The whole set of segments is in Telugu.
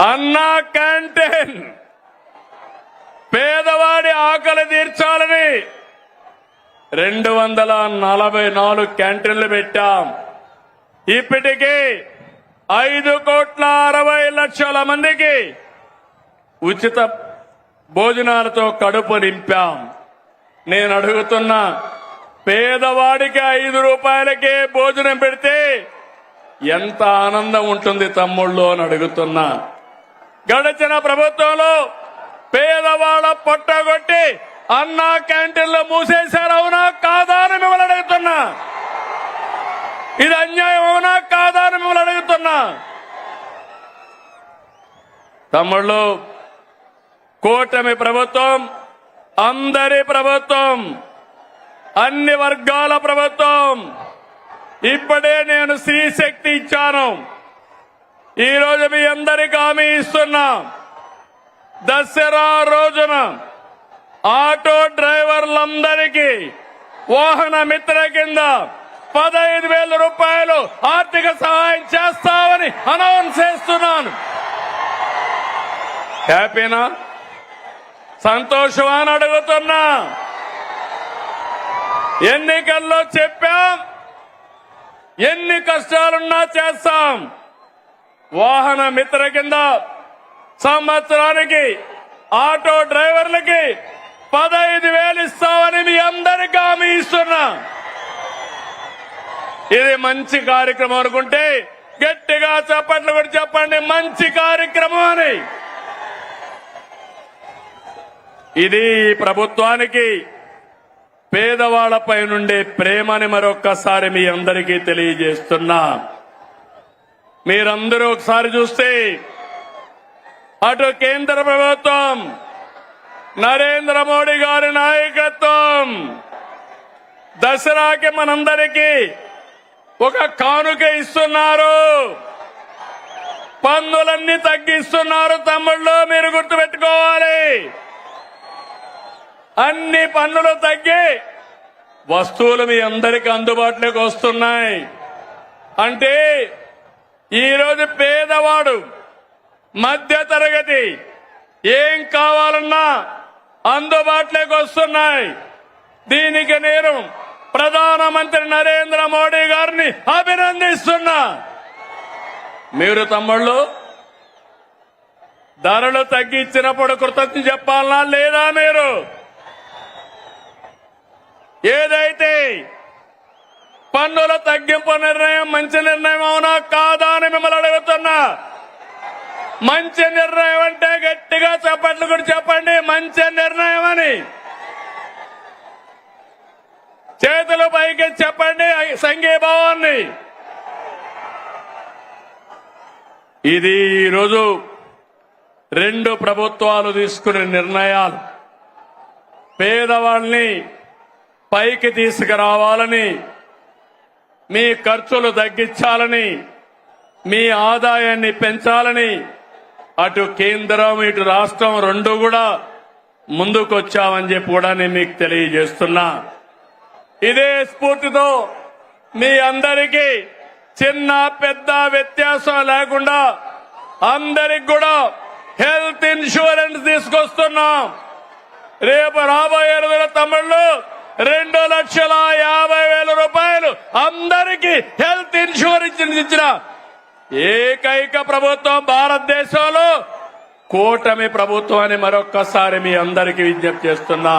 అన్నా క్యాంటీన్ పేదవాడి ఆకలి తీర్చాలని 244 క్యాంటీన్లు పెట్టాం. ఇప్పటికీ 5,60,00,000 మందికి ఉచిత భోజనాలతో కడుపు నింపాం. నేను అడుగుతున్నా, పేదవాడికి 5 రూపాయలకే భోజనం పెడితే ఎంత ఆనందం ఉంటుంది తమ్ముళ్ళు అని అడుగుతున్నా. గడిచిన ప్రభుత్వంలో పేదవాళ్ళ పొట్టగొట్టి అన్నా క్యాంటీన్లు మూసేశారు, అవునా కాదా అని మిమ్మల్ని అడుగుతున్నా. ఇది అన్యాయం అవునా కాదా అని మిమ్మల్ని అడుగుతున్నా. తమ్ముళ్ళు, కూటమి ప్రభుత్వం అందరి ప్రభుత్వం, అన్ని వర్గాల ప్రభుత్వం. ఇప్పుడే నేను స్త్రీ శక్తి ఇచ్చాను. ఈరోజు మీ అందరికీ హామీ ఇస్తున్నా, దసరా రోజున ఆటో డ్రైవర్లందరికీ వాహన మిత్ర కింద 15,000 రూపాయలు ఆర్థిక సహాయం చేస్తామని అనౌన్స్ చేస్తున్నాను. హ్యాపీనా? సంతోషమా అని అడుగుతున్నా. ఎన్నికల్లో చెప్పాం, ఎన్ని కష్టాలున్నా చేస్తాం. వాహన మిత్ర కింద సంవత్సరానికి ఆటో డ్రైవర్లకి 15,000 ఇస్తామని మీ అందరికీ హామీ ఇస్తున్నా. ఇది మంచి కార్యక్రమం అనుకుంటే గట్టిగా చప్పట్లు కూడా చెప్పండి, మంచి కార్యక్రమం అని. ఇది ప్రభుత్వానికి పేదవాళ్లపై నుండే ప్రేమని మరొక్కసారి మీ అందరికీ తెలియజేస్తున్నా. మీరందరూ ఒకసారి చూస్తే అటు కేంద్ర ప్రభుత్వం, నరేంద్ర మోడీ గారి నాయకత్వం దసరాకి మనందరికీ ఒక కానుక ఇస్తున్నారు. పన్నులన్నీ తగ్గిస్తున్నారు. తమ్ముళ్ళు, మీరు గుర్తుపెట్టుకోవాలి. అన్ని పన్నులు తగ్గి వస్తువులు మీ అందరికీ అందుబాటులోకి వస్తున్నాయి. అంటే ఈరోజు పేదవాడు, మధ్య తరగతి ఏం కావాలన్నా అందుబాటులోకి వస్తున్నాయి. దీనికి నేను ప్రధానమంత్రి నరేంద్ర మోడీ గారిని అభినందిస్తున్నా. మీరు తమ్ముళ్ళు ధరలు తగ్గించినప్పుడు కృతజ్ఞత చెప్పాలనా లేదా? మీరు ఏదైతే పన్నుల తగ్గింపు నిర్ణయం మంచి నిర్ణయం అవునా కాదా అని మిమ్మల్ని అడుగుతున్నా. మంచి నిర్ణయం అంటే గట్టిగా చప్పట్లు కూడా చెప్పండి, మంచి నిర్ణయం అని. చేతుల పైకి చెప్పండి సంఘీభావాన్ని. ఇది ఈరోజు 2 ప్రభుత్వాలు తీసుకునే నిర్ణయాలు. పేదవాళ్ళని పైకి తీసుకురావాలని, మీ ఖర్చులు తగ్గించాలని, మీ ఆదాయాన్ని పెంచాలని అటు కేంద్రం ఇటు రాష్ట్రం 2 కూడా ముందుకొచ్చామని చెప్పి కూడా నేను మీకు తెలియజేస్తున్నా. ఇదే స్ఫూర్తితో మీ అందరికీ చిన్న పెద్ద వ్యత్యాసం లేకుండా అందరికి కూడా హెల్త్ ఇన్సూరెన్స్ తీసుకొస్తున్నాం. రేపు రాబోయే రోజుల తమ్ముళ్ళు 2,50,000 రూపాయలు అందరికీ హెల్త్ ఇన్సూరెన్స్ ఇచ్చిన ఏకైక ప్రభుత్వం భారతదేశంలో కూటమి ప్రభుత్వం అని మరొక్కసారి మీ అందరికీ విజ్ఞప్తి చేస్తున్నా.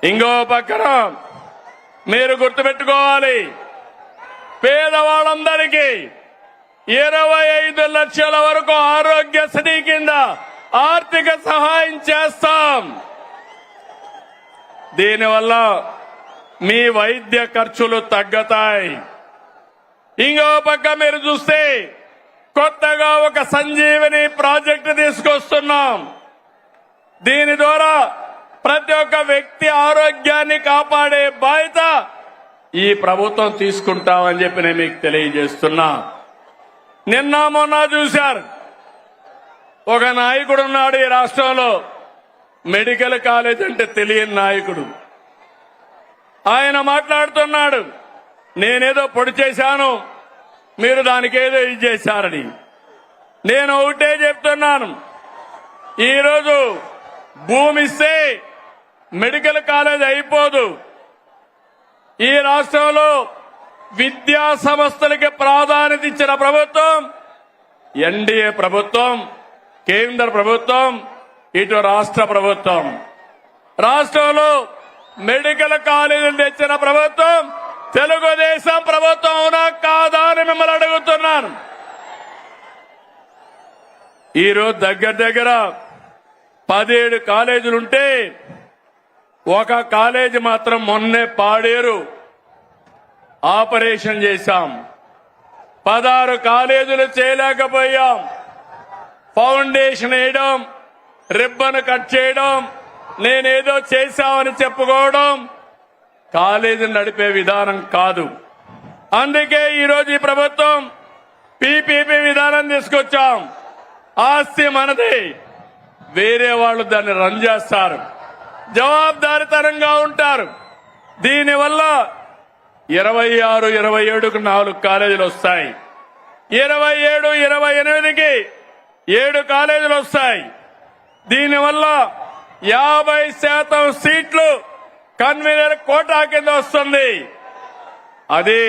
ఇంకో పక్కన మీరు గుర్తుపెట్టుకోవాలి, పేదవాళ్ళందరికీ 25 లక్షల వరకు ఆరోగ్యశ్రీ కింద ఆర్థిక సహాయం చేస్తాం. దీనివల్ల మీ వైద్య ఖర్చులు తగ్గుతాయి. ఇంకో పక్క మీరు చూస్తే కొత్తగా ఒక సంజీవని ప్రాజెక్టు తీసుకొస్తున్నాం. దీని ద్వారా ప్రతి ఒక్క వ్యక్తి ఆరోగ్యాన్ని కాపాడే బాధ్యత ఈ ప్రభుత్వం తీసుకుంటామని చెప్పి నేను మీకు తెలియజేస్తున్నా. నిన్న మొన్న చూశారు, ఒక నాయకుడు ఉన్నాడు ఈ రాష్ట్రంలో, మెడికల్ కాలేజ్ అంటే తెలియని నాయకుడు. ఆయన మాట్లాడుతున్నాడు, నేనేదో పొడి చేశాను, మీరు దానికేదో ఇది చేశారని. నేను ఒకటే చెప్తున్నాను, ఈరోజు భూమి ఇస్తే మెడికల్ కాలేజ్ అయిపోదు. ఈ రాష్ట్రంలో విద్యా సంస్థలకి ప్రాధాన్యత ఇచ్చిన ప్రభుత్వం ఎన్డీఏ ప్రభుత్వం, కేంద్ర ప్రభుత్వం, ఇటు రాష్ట్ర ప్రభుత్వం. రాష్ట్రంలో మెడికల్ కాలేజీలు తెచ్చిన ప్రభుత్వం తెలుగుదేశం ప్రభుత్వం అవునా కాదా అని మిమ్మల్ని అడుగుతున్నాను. ఈరోజు దగ్గర 17 కాలేజీలుంటే ఒక కాలేజీ మాత్రం మొన్నే పాడేరు ఆపరేషన్ చేశాం. 16 కాలేజీలు చేయలేకపోయాం. ఫౌండేషన్ వేయడం, రిబ్బన్ కట్ చేయడం, నేనేదో చేశామని చెప్పుకోవడం కాలేజీని నడిపే విధానం కాదు. అందుకే ఈరోజు ఈ ప్రభుత్వం పీపీపీ విధానం తీసుకొచ్చాం. ఆస్తి మనది, వేరే వాళ్ళు దాన్ని రన్ చేస్తారు, జవాబుదారీతనంగా ఉంటారు. దీనివల్ల 26, 27కు 4 కాలేజీలు వస్తాయి. 27, 28కి 7 కాలేజీలు వస్తాయి. దీనివల్ల 50% సీట్లు కన్వీనర్ కోటా కింద వస్తుంది. అది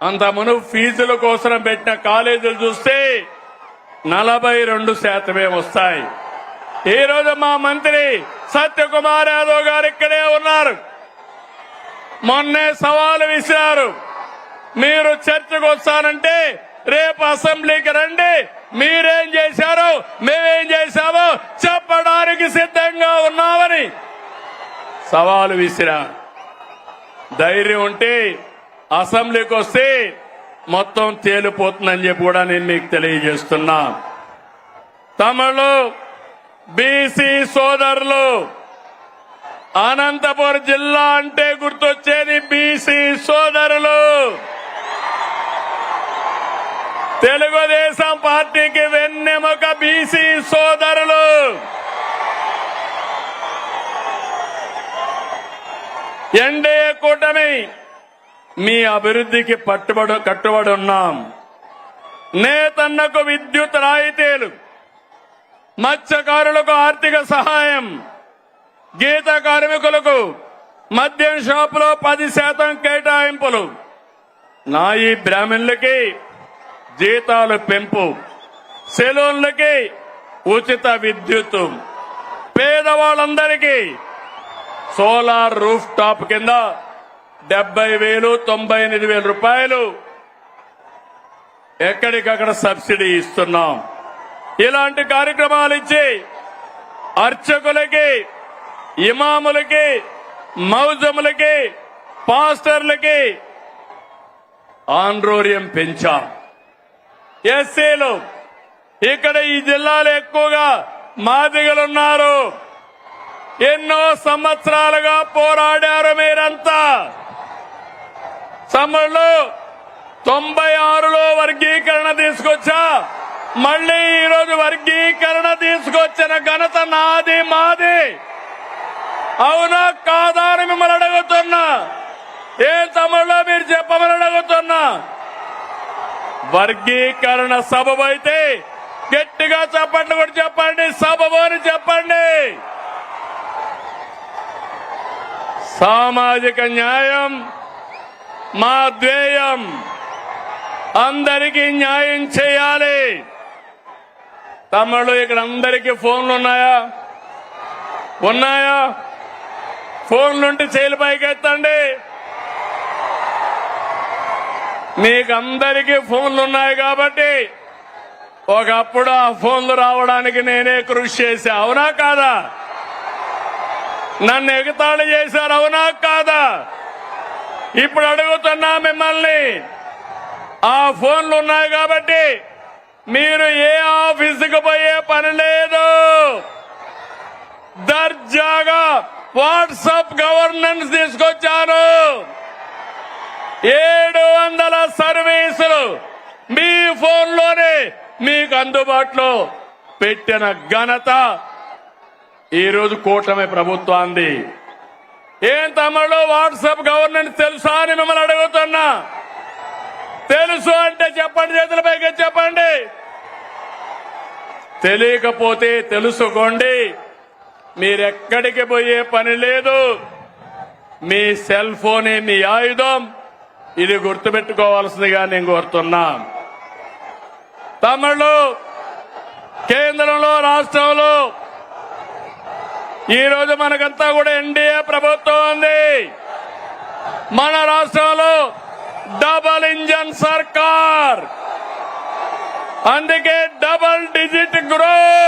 అంత మును ఫీజుల కోసం పెట్టిన కాలేజీలు చూస్తే 42% వస్తాయి. ఈ రోజు మా మంత్రి సత్యకుమార్ యాదవ్ గారు ఇక్కడే ఉన్నారు. మొన్నే సవాలు విసిరారు, మీరు చర్చకు వస్తానంటే రేపు అసెంబ్లీకి రండి, మీరేం చేశారో మేమేం చేశామో చెప్పడానికి సిద్ధంగా ఉన్నామని సవాలు విసిరా. ధైర్యం ఉంటే అసెంబ్లీకి వస్తే మొత్తం తేలిపోతుందని చెప్పి కూడా నేను మీకు తెలియజేస్తున్నా. తమిళ బీసీ సోదరులు, అనంతపురం జిల్లా అంటే గుర్తొచ్చేది బీసీ సోదరులు. తెలుగుదేశం పార్టీకి వెన్నెముక బీసీ సోదరులు. ఎన్డీఏ కూటమి మీ అభివృద్ధికి కట్టుబడి ఉన్నాం. నేతన్నకు విద్యుత్ రాయితీలు, మత్స్యకారులకు ఆర్థిక సహాయం, గీత కార్మికులకు మద్యం షాపులో 10% కేటాయింపులు, నాయి బ్రాహ్మణులకి జీతాలు పెంపు, సెలూన్లకి ఉచిత విద్యుత్, పేదవాళ్ళందరికీ సోలార్ రూఫ్ టాప్ కింద 70,000, 98,000 రూపాయలు ఎక్కడికక్కడ సబ్సిడీ ఇస్తున్నాం. ఇలాంటి కార్యక్రమాలు ఇచ్చి అర్చకులకి, ఇమాములకి, మౌజములకి, పాస్టర్లకి ఆండ్రోరియం పెంచాం. ఎస్సీలు ఇక్కడ ఈ జిల్లాలో ఎక్కువగా మాదిగలున్నారు. ఎన్నో సంవత్సరాలుగా పోరాడారు మీరంతా. తమిళలో 96లో వర్గీకరణ తీసుకొచ్చా, మళ్లీ ఈరోజు వర్గీకరణ తీసుకొచ్చిన ఘనత నాది, మాది. అవునా కాదా అని మిమ్మల్ని అడుగుతున్నా. ఏం తమిళలో మీరు చెప్పమని అడుగుతున్నా. వర్గీకరణ సబబు అయితే గట్టిగా చెప్పండి, కూడా చెప్పండి, సబబు అని చెప్పండి. సామాజిక న్యాయం మా ధ్యేయం. అందరికీ న్యాయం చేయాలి. తమ్ముళ్ళు ఇక్కడ అందరికీ ఫోన్లు ఉన్నాయా? ఉన్నాయా? ఫోన్లుంటే చేతులు పైకెత్తండి. మీకు అందరికీ ఫోన్లు ఉన్నాయి కాబట్టి ఒకప్పుడు ఆ ఫోన్లు రావడానికి నేనే కృషి చేశా. అవునా కాదా? నన్ను ఎగతాళి చేశారు. అవునా కాదా? ఇప్పుడు అడుగుతున్నా మిమ్మల్ని, ఆ ఫోన్లు ఉన్నాయి కాబట్టి మీరు ఏ ఆఫీసుకు పోయే పని లేదు. దర్జాగా వాట్సాప్ గవర్నెన్స్ తీసుకొచ్చాను. 700 సర్వీసులు మీ ఫోన్లోనే మీకు అందుబాటులో పెట్టిన ఘనత ఈరోజు కూటమి ప్రభుత్వాన్ని. ఏం తమిళలో వాట్సాప్ గవర్నెన్స్ తెలుసా అని మిమ్మల్ని అడుగుతున్నా. తెలుసు అంటే చెప్పండి, చేతుల పైకి చెప్పండి. తెలియకపోతే తెలుసుకోండి. మీరెక్కడికి పోయే పని లేదు. మీ సెల్ ఫోనే మీ ఆయుధం. ఇది గుర్తుపెట్టుకోవాల్సిందిగా నేను కోరుతున్నా. తమిళు కేంద్రంలో రాష్ట్రంలో ఈ రోజు మనకంతా కూడా ఎన్డీఏ ప్రభుత్వం ఉంది. మన రాష్ట్రంలో డబల్ ఇంజన్ సర్కార్, అందుకే డబల్ డిజిట్ గ్రోత్.